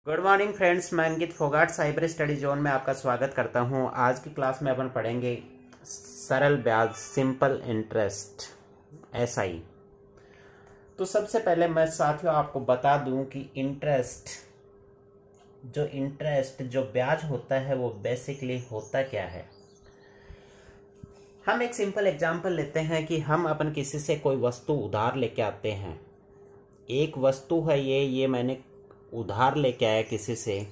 Good morning friends, मैं अंकित Phogat cyber study zone में आपका स्वागत करता हूं। आज की क्लास में अपन पढ़ेंगे सरल ब्याज, सिंपल इंटरेस्ट, एसआई। तो सबसे पहले मैं साथियों आपको बता दूं कि इंटरेस्ट जो ब्याज होता है वो बेसिकली होता क्या है। हम एक सिंपल एग्जांपल लेते हैं कि हम अपन किसी से कोई वस्तु उधार लेके आते हैं। एक वस्तु है ये मैंने उधार लेके आया किसी से,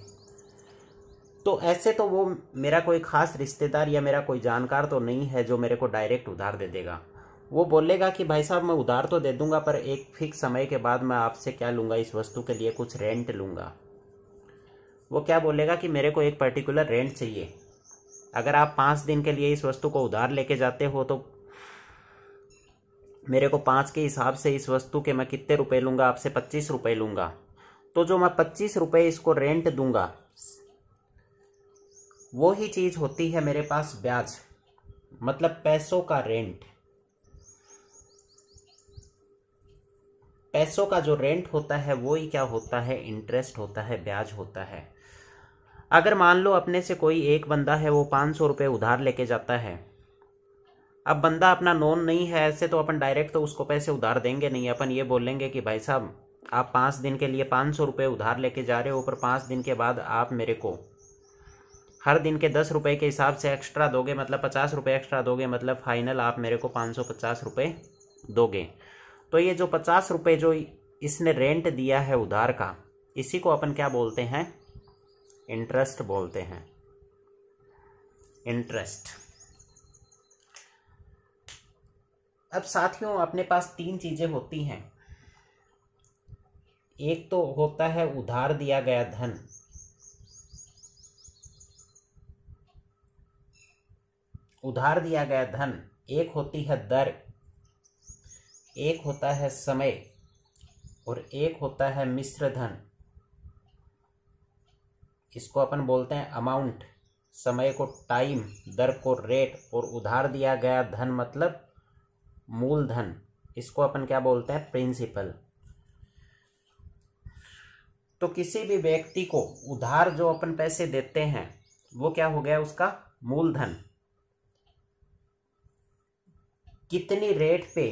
तो ऐसे तो वो मेरा कोई खास रिश्तेदार या मेरा कोई जानकार तो नहीं है जो मेरे को डायरेक्ट उधार दे देगा। वो बोलेगा कि भाई साहब मैं उधार तो दे दूंगा, पर एक फिक्स समय के बाद मैं आपसे क्या लूँगा, इस वस्तु के लिए कुछ रेंट लूँगा। वो क्या बोलेगा कि मेरे को एक पर्टिकुलर रेंट चाहिए। अगर आप 5 दिन के लिए इस वस्तु को उधार लेके जाते हो तो मेरे को 5 के हिसाब से इस वस्तु के मैं कितने रुपए लूँगा, आपसे 25 रुपये लूँगा। तो जो मैं 25 रुपये इसको रेंट दूंगा, वो ही चीज होती है मेरे पास ब्याज, मतलब पैसों का रेंट। पैसों का जो रेंट होता है वो ही क्या होता है, इंटरेस्ट होता है, ब्याज होता है। अगर मान लो अपने से कोई एक बंदा है, वो 500 रुपये उधार लेके जाता है। अब बंदा अपना नोन नहीं है, ऐसे तो अपन डायरेक्ट तो उसको पैसे उधार देंगे नहीं। अपन ये बोलेंगे कि भाई साहब आप 5 दिन के लिए 500 रुपये उधार लेके जा रहे हो, पर 5 दिन के बाद आप मेरे को हर दिन के 10 रुपये के हिसाब से एक्स्ट्रा दोगे, मतलब 50 रुपये एक्स्ट्रा दोगे, मतलब फाइनल आप मेरे को 550 रुपये दोगे। तो ये जो 50 रुपये जो इसने रेंट दिया है उधार का, इसी को अपन क्या बोलते हैं, इंटरेस्ट बोलते हैं। इंटरेस्ट। अब साथियों अपने पास 3 चीजें होती हैं। एक तो होता है उधार दिया गया धन, उधार दिया गया धन। एक होती है दर, एक होता है समय, और एक होता है मिश्र धन। इसको अपन बोलते हैं अमाउंट। समय को टाइम, दर को रेट, और उधार दिया गया धन मतलब मूलधन, इसको अपन क्या बोलते हैं, प्रिंसिपल। तो किसी भी व्यक्ति को उधार जो अपन पैसे देते हैं वो क्या हो गया, उसका मूलधन। कितनी रेट पे,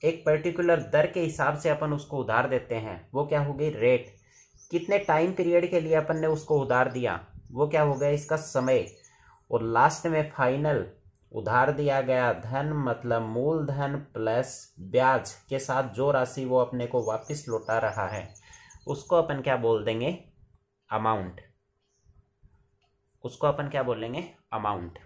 एक पर्टिकुलर दर के हिसाब से अपन उसको उधार देते हैं, वो क्या हो गई, रेट। कितने टाइम पीरियड के लिए अपन ने उसको उधार दिया, वो क्या हो गया, इसका समय। और लास्ट में फाइनल उधार दिया गया धन मतलब मूलधन प्लस ब्याज के साथ जो राशि वो अपने को वापस लौटा रहा है, उसको अपन क्या बोल देंगे, अमाउंट। उसको अपन क्या बोलेंगे, अमाउंट।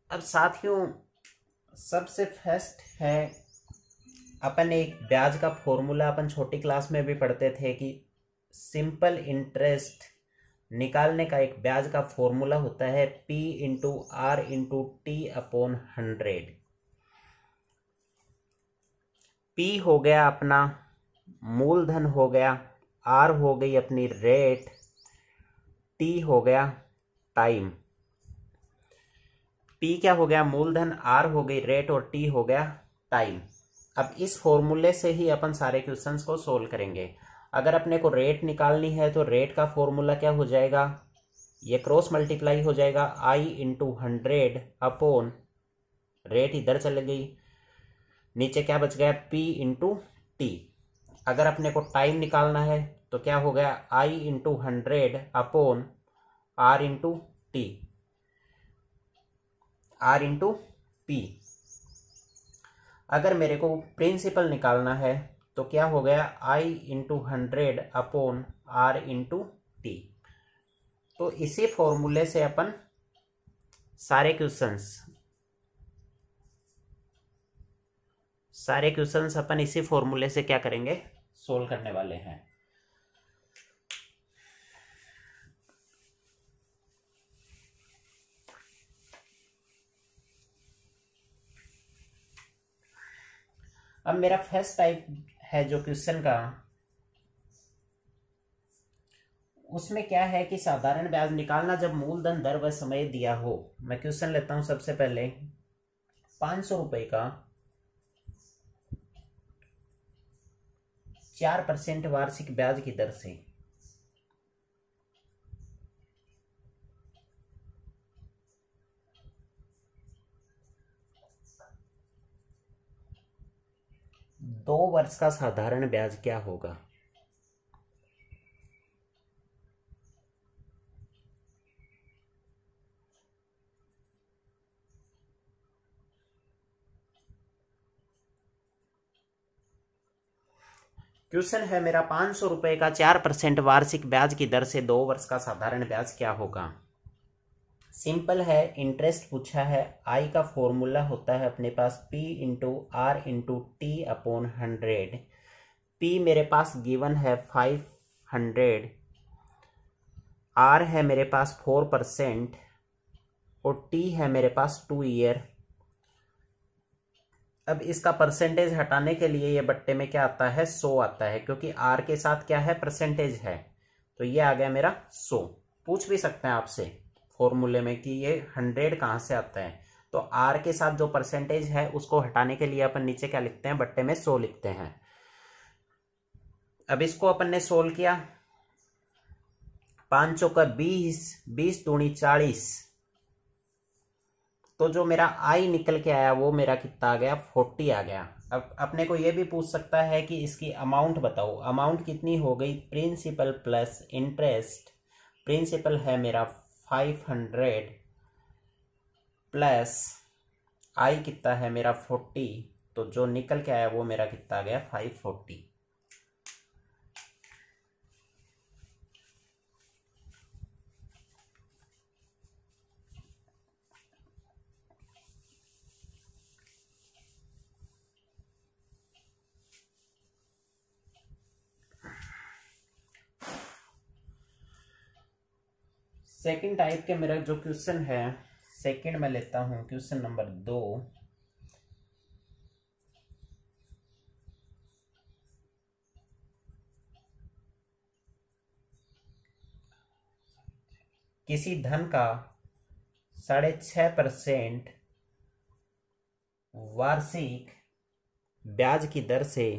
अब साथियों सबसे फर्स्ट है, अपन एक ब्याज का फॉर्मूला अपन छोटी क्लास में भी पढ़ते थे कि सिंपल इंटरेस्ट निकालने का एक ब्याज का फॉर्मूला होता है P/R/T/100। P हो गया अपना मूलधन हो गया, R हो गई अपनी रेट, T हो गया टाइम। P क्या हो गया, मूलधन, R हो गई रेट, और T हो गया टाइम। अब इस फॉर्मूले से ही अपन सारे क्वेश्चंस को सोल्व करेंगे। अगर अपने को रेट निकालनी है तो रेट का फॉर्मूला क्या हो जाएगा, ये क्रॉस मल्टीप्लाई हो जाएगा, I/100 अपॉन रेट इधर चले गई, नीचे क्या बच गया, P/T। अगर अपने को टाइम निकालना है तो क्या हो गया, I/100 अपॉन R/T, R/P। अगर मेरे को प्रिंसिपल निकालना है तो क्या हो गया, I/100 अपॉन R/T। तो इसी फॉर्मूले से अपन सारे क्वेश्चंस अपन इसी फॉर्मूले से क्या करेंगे, सोल्व करने वाले हैं। अब मेरा फर्स्ट टाइप है जो क्वेश्चन का, उसमें क्या है कि साधारण ब्याज निकालना जब मूलधन दर व समय दिया हो। मैं क्वेश्चन लेता हूं सबसे पहले। 500 रुपए का 4% वार्षिक ब्याज की दर से 2 वर्ष का साधारण ब्याज क्या होगा। क्वेश्चन है मेरा 500 रुपए का 4% वार्षिक ब्याज की दर से 2 वर्ष का साधारण ब्याज क्या होगा। सिंपल है, इंटरेस्ट पूछा है। आई का फॉर्मूला होता है अपने पास P into R into T upon 100। P मेरे पास गिवन है 500, R है मेरे पास 4% और T है मेरे पास 2 ईयर। अब इसका परसेंटेज हटाने के लिए ये बट्टे में क्या आता है, 100 आता है, क्योंकि आर के साथ क्या है, परसेंटेज है। तो ये आ गया मेरा 100। पूछ भी सकते हैं आपसे फॉर्मूले में कि ये 100 कहाँ से आता है। तो आर के साथ जो परसेंटेज है उसको हटाने के लिए अपन नीचे क्या लिखते हैं, बट्टे में 100 लिखते हैं। अब इसको अपन ने सोल्व किया। 500 का 20, 20 दूनी 40। तो जो मेरा आई निकल के आया वो मेरा कितना आ गया, 40 आ गया। अब अपने को ये भी पूछ सकता है कि इसकी अमाउंट बताओ। अमाउंट कितनी हो गई, प्रिंसिपल प्लस इंटरेस्ट। प्रिंसिपल है मेरा 500 प्लस आई कितना है मेरा 40। तो जो निकल के आया वो मेरा कितना आ गया, 540। सेकंड टाइप के मेरा जो क्वेश्चन है, सेकंड में लेता हूं क्वेश्चन नंबर 2। किसी धन का 6.5% वार्षिक ब्याज की दर से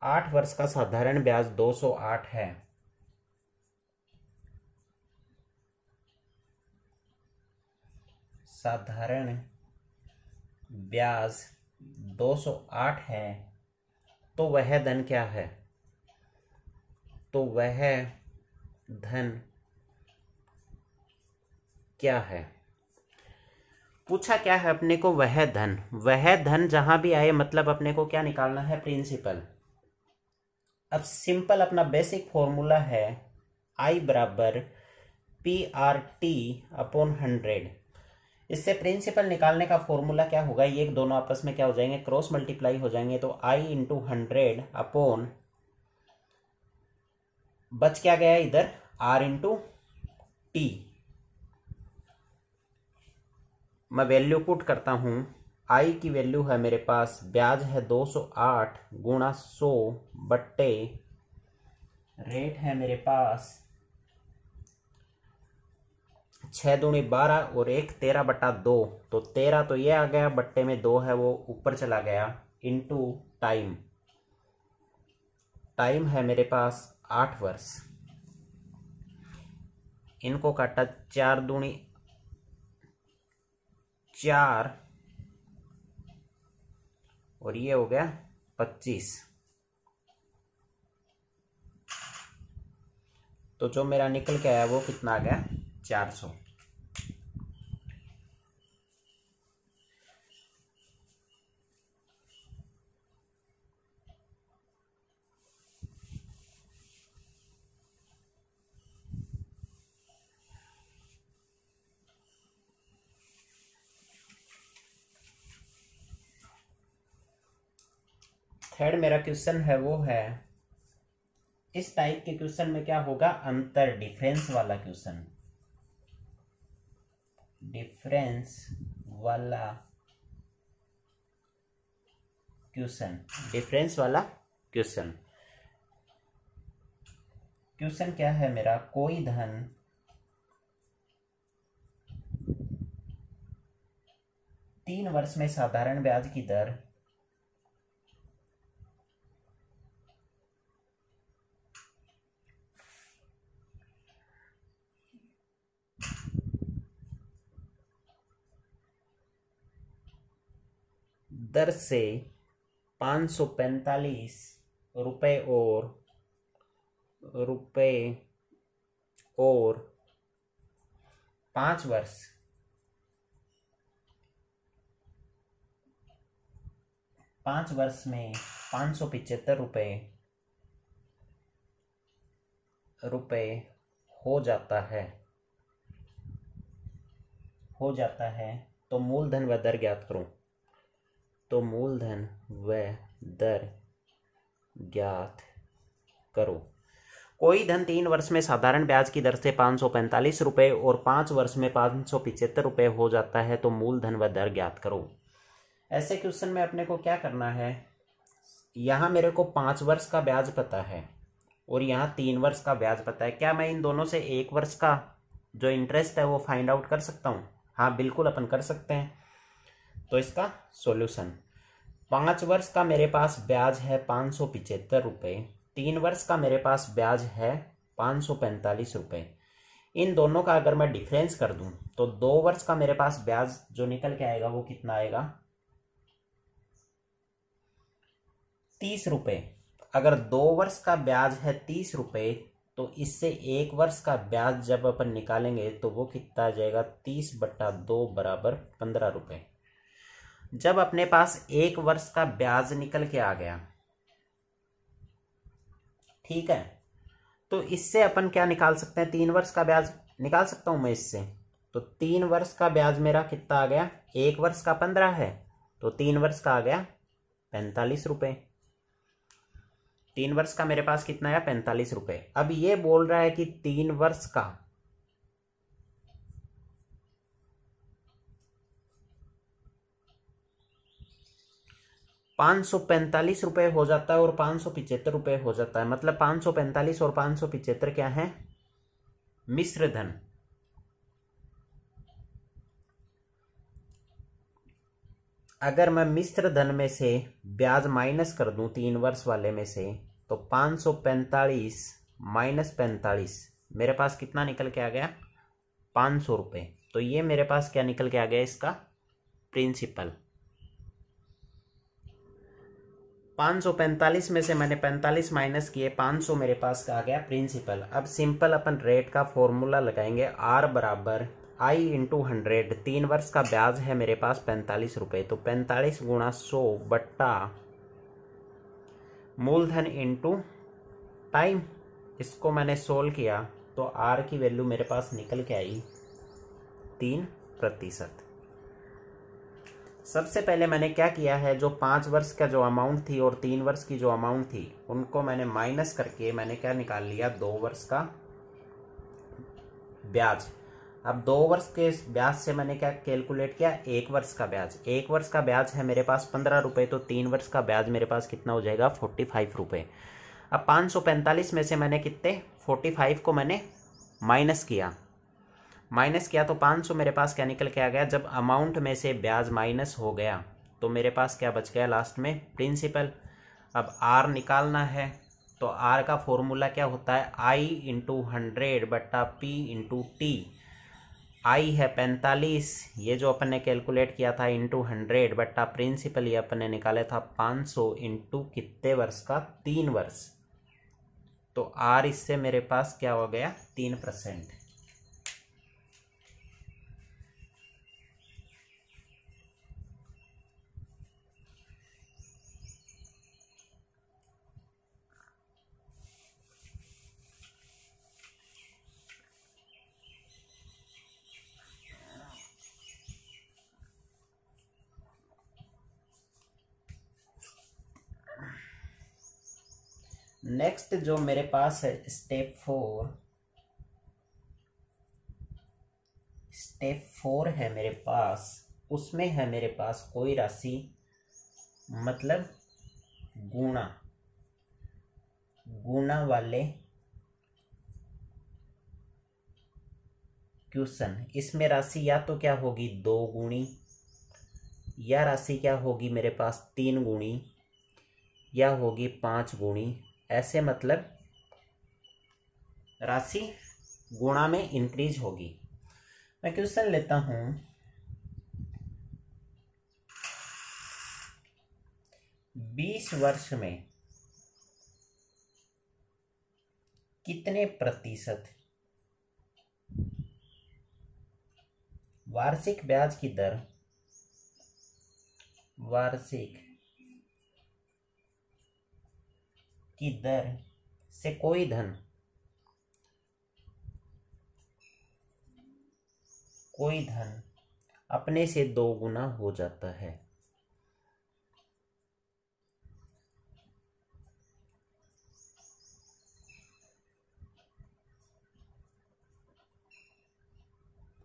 8 वर्ष का साधारण ब्याज 208 है। साधारण ब्याज 208 है। तो वह धन क्या है, तो वह धन क्या है। पूछा क्या है अपने को, वह धन। वह धन जहां भी आए मतलब अपने को क्या निकालना है, प्रिंसिपल। अब सिंपल अपना बेसिक फॉर्मूला है आई बराबर PRT अपॉन 100। इससे प्रिंसिपल निकालने का फॉर्मूला क्या होगा, ये दोनों आपस में क्या हो जाएंगे, क्रॉस मल्टीप्लाई हो जाएंगे। तो आई इंटू 100 अपॉन, बच क्या गया इधर, R इंटू टी। मैं वैल्यू पुट करता हूं। आई की वैल्यू है मेरे पास, ब्याज है 208 गुणा 100 बट्टे रेट है मेरे पास 6 दूनी 12 और 1 13/2। तो 13 तो ये आ गया, बट्टे में 2 है वो ऊपर चला गया, इंटू टाइम। टाइम है मेरे पास 8 वर्ष। इनको काटा, 4 दूनी 4 और ये हो गया 25। तो जो मेरा निकल के आया वो कितना आ गया, 400। थर्ड मेरा क्वेश्चन है वो है, इस टाइप के क्वेश्चन में क्या होगा, अंतर, डिफरेंस वाला क्वेश्चन। डिफरेंस वाला क्वेश्चन, डिफरेंस वाला क्वेश्चन। क्वेश्चन क्या है मेरा, कोई धन 3 वर्ष में साधारण ब्याज की दर 545 रुपये और 5 वर्ष 5 वर्ष में 575 रुपये हो जाता है तो मूलधन व दर ज्ञात करो। तो मूलधन व दर ज्ञात करो। कोई धन 3 वर्ष में साधारण ब्याज की दर से 545 रुपये और 5 वर्ष में 575 रुपये हो जाता है तो मूलधन व दर ज्ञात करो। ऐसे क्वेश्चन में अपने को क्या करना है, यहाँ मेरे को 5 वर्ष का ब्याज पता है और यहाँ 3 वर्ष का ब्याज पता है। क्या मैं इन दोनों से 1 वर्ष का जो इंटरेस्ट है वो फाइंड आउट कर सकता हूँ? हाँ बिल्कुल अपन कर सकते हैं। तो इसका सॉल्यूशन, 5 वर्ष का मेरे पास ब्याज है 575 रुपये, 3 वर्ष का मेरे पास ब्याज है 545 रुपये। इन दोनों का अगर मैं डिफरेंस कर दूं तो 2 वर्ष का मेरे पास ब्याज जो निकल के आएगा वो कितना आएगा, 30 रुपये। अगर 2 वर्ष का ब्याज है 30 रुपये तो इससे 1 वर्ष का ब्याज जब अपन निकालेंगे तो वो कितना आ जाएगा, 30/2 बराबर 15 रुपये। जब अपने पास 1 वर्ष का ब्याज निकल के आ गया, ठीक है, तो इससे अपन क्या निकाल सकते हैं, 3 वर्ष का ब्याज निकाल सकता हूं मैं इससे। तो 3 वर्ष का ब्याज मेरा कितना आ गया, 1 वर्ष का 15 है तो 3 वर्ष का आ गया 45 रुपये। 3 वर्ष का मेरे पास कितना है, 45 रुपये। अब ये बोल रहा है कि 3 वर्ष का 545 रुपये हो जाता है और 575 रुपये हो जाता है। मतलब 545 और 575 क्या है, मिश्र धन। अगर मैं मिश्र धन में से ब्याज माइनस कर दूं 3 वर्ष वाले में से, तो 545 माइनस 45 मेरे पास कितना निकल के आ गया, 500 रुपये। तो ये मेरे पास क्या निकल के आ गया, इसका प्रिंसिपल। 545 में से मैंने 45 माइनस किए, 500 मेरे पास का आ गया प्रिंसिपल। अब सिंपल अपन रेट का फॉर्मूला लगाएंगे, R बराबर I इंटू 100। 3 वर्ष का ब्याज है मेरे पास 45 रुपये, तो 45 गुणा 100 बट्टा मूलधन इंटू टाइम। इसको मैंने सोल्व किया तो R की वैल्यू मेरे पास निकल के आई 3%। सबसे पहले मैंने क्या किया है, जो 5 वर्ष का जो अमाउंट थी और 3 वर्ष की जो अमाउंट थी उनको मैंने माइनस करके मैंने क्या निकाल लिया, 2 वर्ष का ब्याज। अब 2 वर्ष के ब्याज से मैंने क्या कैलकुलेट किया, 1 वर्ष का ब्याज। 1 वर्ष का ब्याज है मेरे पास 15 रुपये, तो 3 वर्ष का ब्याज मेरे पास कितना हो जाएगा, 45 रुपये। अब 545 में से मैंने कितने, 45 को मैंने माइनस किया तो 500 मेरे पास क्या निकल के आ गया। जब अमाउंट में से ब्याज माइनस हो गया तो मेरे पास क्या बच गया लास्ट में, प्रिंसिपल। अब R निकालना है तो R का फॉर्मूला क्या होता है, I इंटू 100 बट्टा P इंटू T। I है 45, ये जो अपन ने कैलकुलेट किया था, इंटू 100 बट्टा प्रिंसिपल, ये अपन ने निकाला था 500 इंटू कितने वर्ष का, 3 वर्ष। तो R इससे मेरे पास क्या हो गया, 3%। नेक्स्ट जो मेरे पास है स्टेप 4 है मेरे पास, उसमें है मेरे पास कोई राशि, मतलब गुणा गुणा वाले क्वेश्चन, इसमें राशि या तो क्या होगी 2 गुणी, या राशि क्या होगी मेरे पास 3 गुणी, या होगी 5 गुणी। ऐसे मतलब राशि गुणा में इंक्रीज होगी। मैं क्वेश्चन लेता हूं, 20 वर्ष में कितने प्रतिशत वार्षिक ब्याज की दर, वार्षिक की दर से कोई धन अपने से 2 गुना हो जाता है।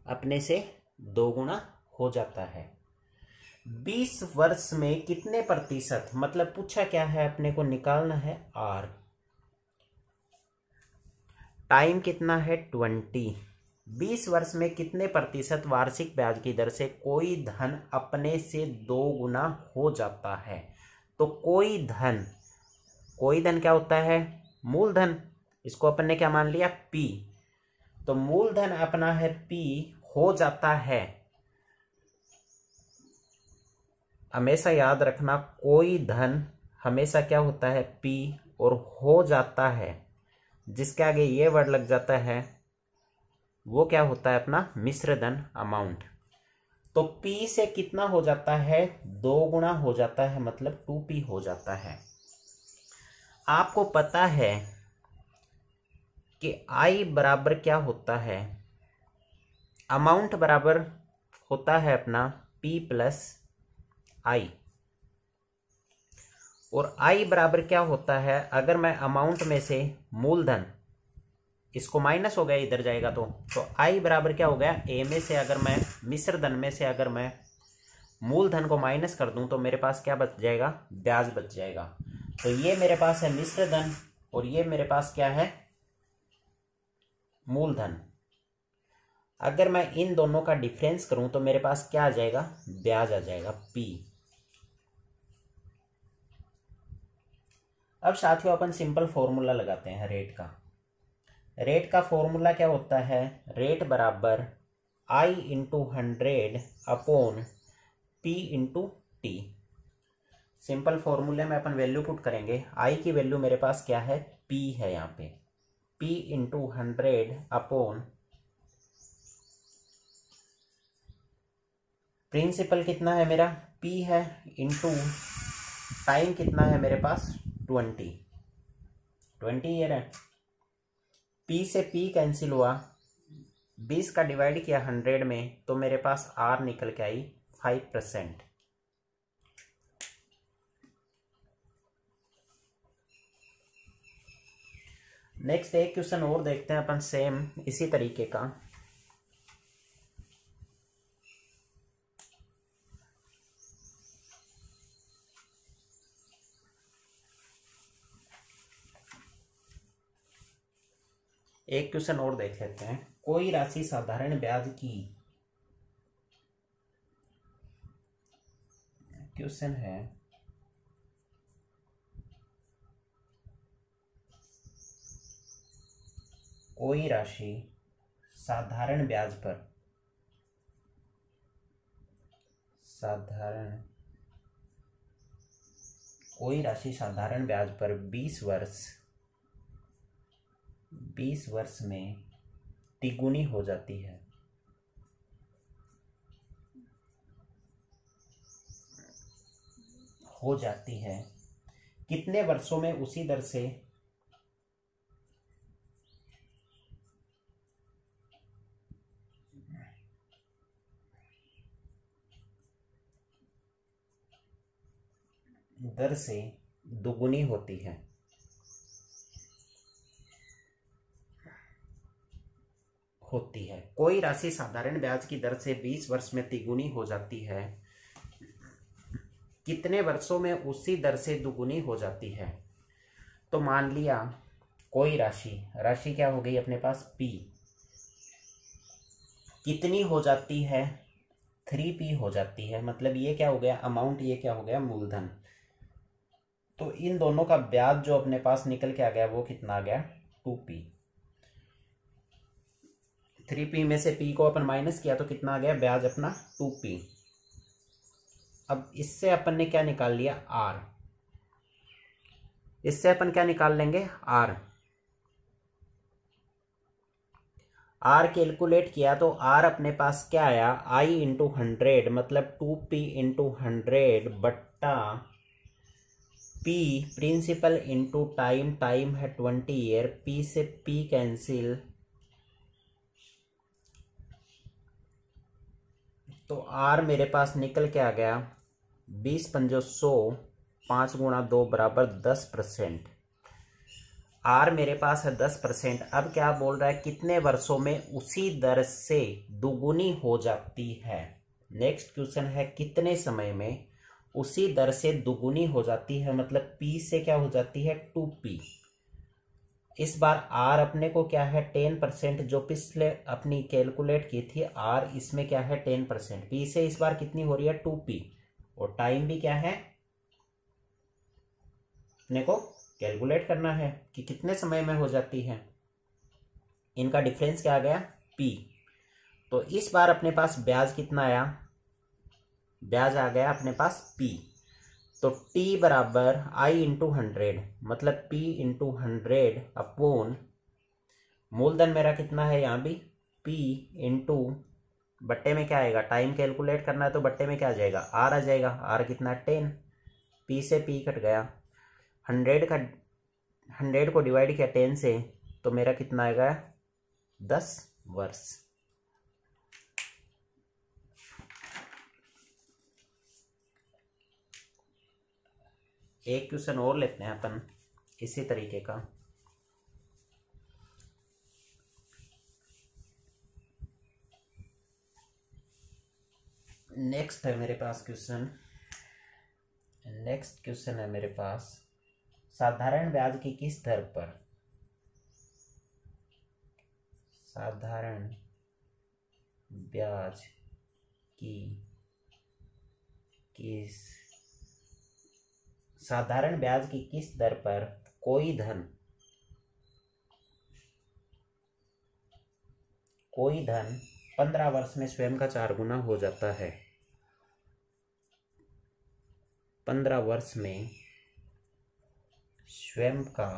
अपने से 2 गुना हो जाता है। 20 वर्ष में कितने प्रतिशत, मतलब पूछा क्या है, अपने को निकालना है आर, टाइम कितना है 20। 20 वर्ष में कितने प्रतिशत वार्षिक ब्याज की दर से कोई धन अपने से 2 गुना हो जाता है। तो कोई धन क्या होता है, मूलधन। इसको अपन ने क्या मान लिया, पी। तो मूलधन अपना है पी, हो जाता है, हमेशा याद रखना कोई धन हमेशा क्या होता है पी, और हो जाता है जिसके आगे ये वर्ड लग जाता है वो क्या होता है अपना मिश्र धन, अमाउंट। तो पी से कितना हो जाता है 2 गुना हो जाता है, मतलब 2p हो जाता है। आपको पता है कि आई बराबर क्या होता है, अमाउंट बराबर होता है अपना p प्लस आई, और आई बराबर क्या होता है, अगर मैं अमाउंट में से मूलधन, इसको माइनस हो गया इधर जाएगा तो आई बराबर क्या हो गया, ए में से अगर मैं मिश्र धन में से अगर मैं मूलधन को माइनस कर दूं तो मेरे पास क्या बच जाएगा, ब्याज बच जाएगा। तो ये मेरे पास है मिश्र धन और ये मेरे पास क्या है, मूलधन। अगर मैं इन दोनों का डिफरेंस करूं तो मेरे पास क्या आ जाएगा, ब्याज आ जाएगा पी। अब साथियों अपन सिंपल फॉर्मूला लगाते हैं रेट का। रेट का फॉर्मूला क्या होता है, रेट बराबर I into 100 upon P into T. Simple फॉर्मूले में अपन वैल्यू पुट करेंगे, आई की वैल्यू मेरे पास क्या है, पी है, यहाँ पे पी इंटू 100 अपॉन प्रिंसिपल कितना है मेरा पी है, इंटू टाइम कितना है मेरे पास 20 ईयर है। पी से पी कैंसिल हुआ, 20 का डिवाइड किया 100 में तो मेरे पास आर निकल के आई 5%। नेक्स्ट एक क्वेश्चन और देखते हैं अपन सेम इसी तरीके का। एक क्वेश्चन और देख लेते हैं। कोई राशि साधारण ब्याज की, क्वेश्चन है कोई राशि साधारण ब्याज पर, कोई राशि साधारण ब्याज पर 20 वर्ष में तिगुनी हो जाती है। कितने वर्षों में उसी दर से दुगुनी होती है। कोई राशि साधारण ब्याज की दर से 20 वर्ष में तिगुनी हो जाती है। कितने वर्षों में उसी दर से दुगुनी हो जाती है। तो मान लिया कोई राशि क्या हो गई अपने पास P, कितनी हो जाती है 3P हो जाती है, मतलब ये क्या हो गया अमाउंट, ये क्या हो गया मूलधन। तो इन दोनों का ब्याज जो अपने पास निकल के आ गया वो कितना आ गया 2P। 3P में से P को अपन माइनस किया तो कितना आ गया ब्याज अपना 2P। अब इससे अपन ने क्या निकाल लिया R, इससे अपन क्या निकाल लेंगे R कैलकुलेट किया तो R अपने पास क्या आया I इंटू 100, मतलब 2P इंटू 100 बट्टा P principal into time, time है 20 ईयर, P से P कैंसिल, तो R मेरे पास निकल के आ गया 20 पंजो 100, 5 गुणा 2 बराबर 10%। R मेरे पास है 10%। अब क्या बोल रहा है कितने वर्षों में उसी दर से दुगुनी हो जाती है। नेक्स्ट क्वेश्चन है कितने समय में उसी दर से दुगुनी हो जाती है, मतलब P से क्या हो जाती है 2P। इस बार R अपने को क्या है 10%, जो पिछले अपनी कैलकुलेट की थी R, इसमें क्या है 10%। P से इस बार कितनी हो रही है 2P, और टाइम भी क्या है अपने को कैलकुलेट करना है कि कितने समय में हो जाती है। इनका डिफरेंस क्या आ गया P। तो इस बार अपने पास ब्याज कितना आया, ब्याज आ गया अपने पास P। तो T बराबर I इंटू 100, मतलब P इंटू 100 अपॉन मूलधन मेरा कितना है यहाँ भी P इंटू बट्टे में क्या आएगा, टाइम कैलकुलेट करना है तो बट्टे में क्या आ जाएगा R आ जाएगा। R कितना 10, P से P कट गया, 100 को डिवाइड किया 10 से तो मेरा कितना आएगा 10 वर्ष। एक क्वेश्चन और लेते हैं अपन इसी तरीके का। नेक्स्ट है मेरे पास क्वेश्चन, नेक्स्ट क्वेश्चन है मेरे पास साधारण ब्याज की किस दर पर, साधारण ब्याज की किस, साधारण ब्याज की किस दर पर कोई धन 15 वर्ष में स्वयं का 4 गुना हो जाता है। 15 वर्ष में स्वयं का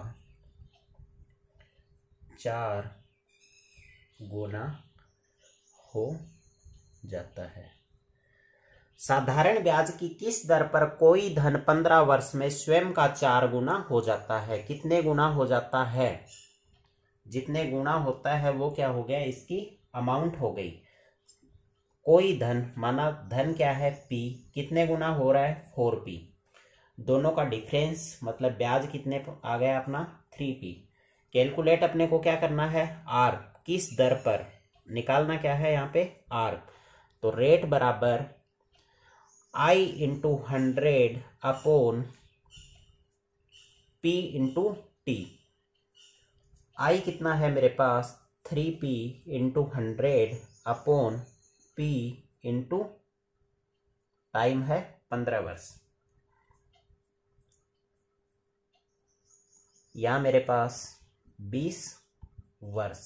4 गुना हो जाता है। साधारण ब्याज की किस दर पर कोई धन 15 वर्ष में स्वयं का 4 गुना हो जाता है। कितने गुना हो जाता है, जितने गुना होता है वो क्या हो गया इसकी अमाउंट हो गई। कोई धन, माना धन क्या है P, कितने गुना हो रहा है 4P, दोनों का डिफरेंस मतलब ब्याज कितने आ गया अपना 3P। कैलकुलेट अपने को क्या करना है R, किस दर पर निकालना क्या है यहाँ पे R। तो रेट बराबर I into 100 upon P into T। I कितना है मेरे पास 3P into 100 upon P into time है 15 वर्ष। यहाँ मेरे पास 20 वर्ष,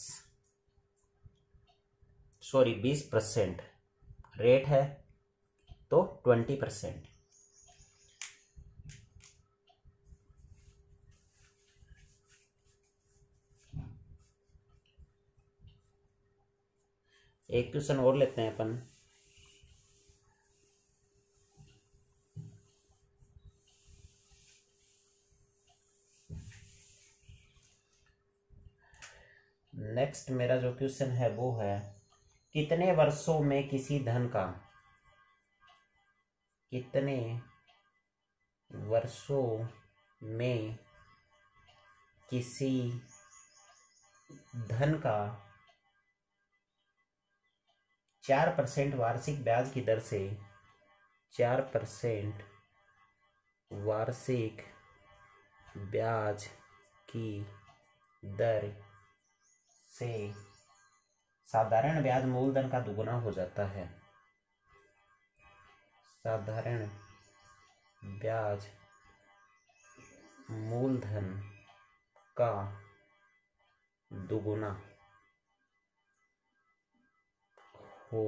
सॉरी 20% रेट है तो 20%। एक क्वेश्चन और लेते हैं अपन। नेक्स्ट मेरा जो क्वेश्चन है वो है कितने वर्षों में किसी धन का, कितने वर्षों में किसी धन का 4% वार्षिक ब्याज की दर से 4% वार्षिक ब्याज की दर से साधारण ब्याज मूलधन का दुगुना हो जाता है। साधारण ब्याज मूलधन का दुगुना हो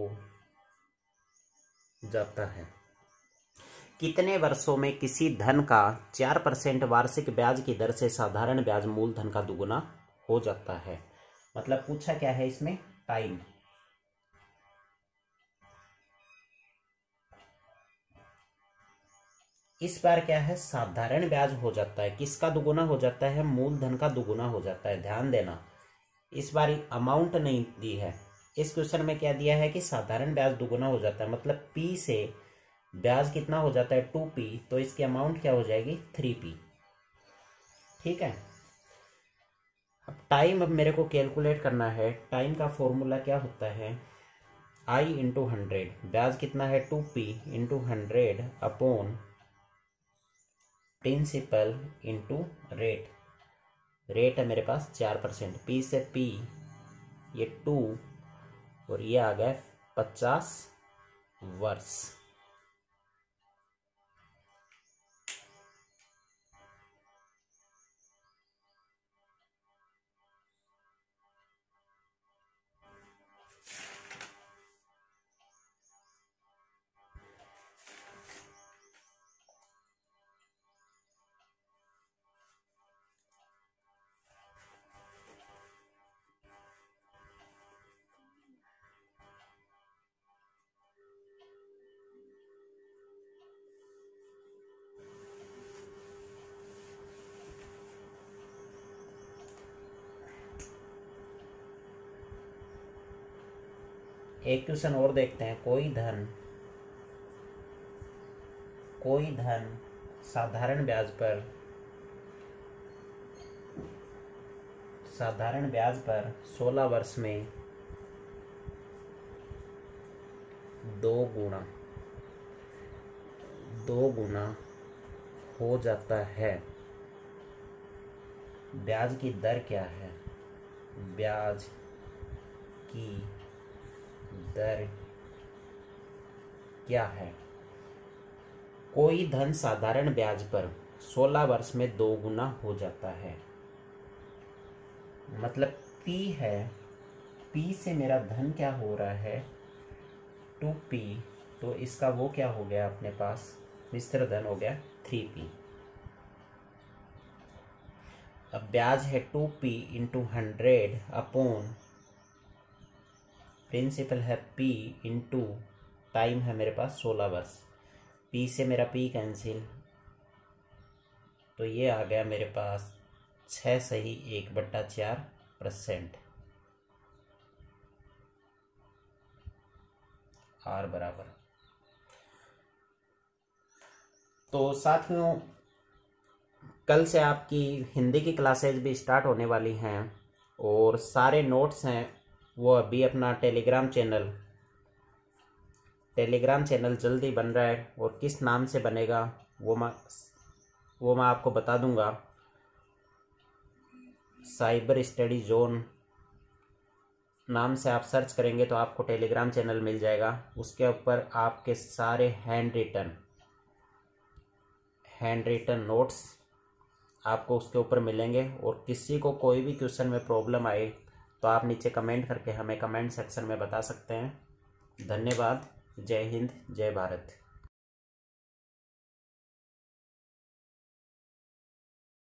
जाता है। कितने वर्षों में किसी धन का 4% वार्षिक ब्याज की दर से साधारण ब्याज मूलधन का दुगुना हो जाता है। मतलब पूछा क्या है इसमें, टाइम। इस बार क्या है, साधारण ब्याज हो जाता है। किसका दुगुना हो जाता है, मूलधन का दुगुना हो जाता है। ध्यान देना, इस बार अमाउंट नहीं दी है। इस क्वेश्चन में क्या दिया है कि साधारण ब्याज दुगुना हो जाता है, मतलब P से ब्याज कितना हो जाता है 2P, तो इसकी अमाउंट क्या हो जाएगी 3P। ठीक है। अब टाइम, अब मेरे को कैलकुलेट करना है। टाइम का फॉर्मूला क्या होता है, I इंटू 100। ब्याज कितना है 2P into 100 upon principal into rate. Rate है मेरे पास 4%। P से P ये 2 और ये आ गया 50 वर्ष। एक क्वेश्चन और देखते हैं। कोई धन साधारण ब्याज पर 16 वर्ष में 2 गुना हो जाता है। ब्याज की दर क्या है, ब्याज की दर क्या है। कोई धन साधारण ब्याज पर 16 वर्ष में 2 गुना हो जाता है। मतलब P है, P से मेरा धन क्या हो रहा है 2P, तो इसका वो क्या हो गया अपने पास, मिश्र धन हो गया 3P। अब ब्याज है 2P इंटू 100 अपॉन प्रिंसिपल है P इंटू टाइम है मेरे पास 16 वर्ष। P से मेरा P कैंसिल, तो ये आ गया मेरे पास 6 सही 1/4%। R बराबर। तो साथियों, कल से आपकी हिंदी की क्लासेज भी स्टार्ट होने वाली हैं और सारे नोट्स हैं वो अभी अपना टेलीग्राम चैनल जल्दी बन रहा है, और किस नाम से बनेगा वो मैं आपको बता दूंगा। साइबर स्टडी जोन नाम से आप सर्च करेंगे तो आपको टेलीग्राम चैनल मिल जाएगा। उसके ऊपर आपके सारे हैंड रिटन नोट्स आपको उसके ऊपर मिलेंगे। और किसी को कोई भी क्वेश्चन में प्रॉब्लम आए तो आप नीचे कमेंट करके हमें कमेंट सेक्शन में बता सकते हैं। धन्यवाद। जय हिंद, जय भारत।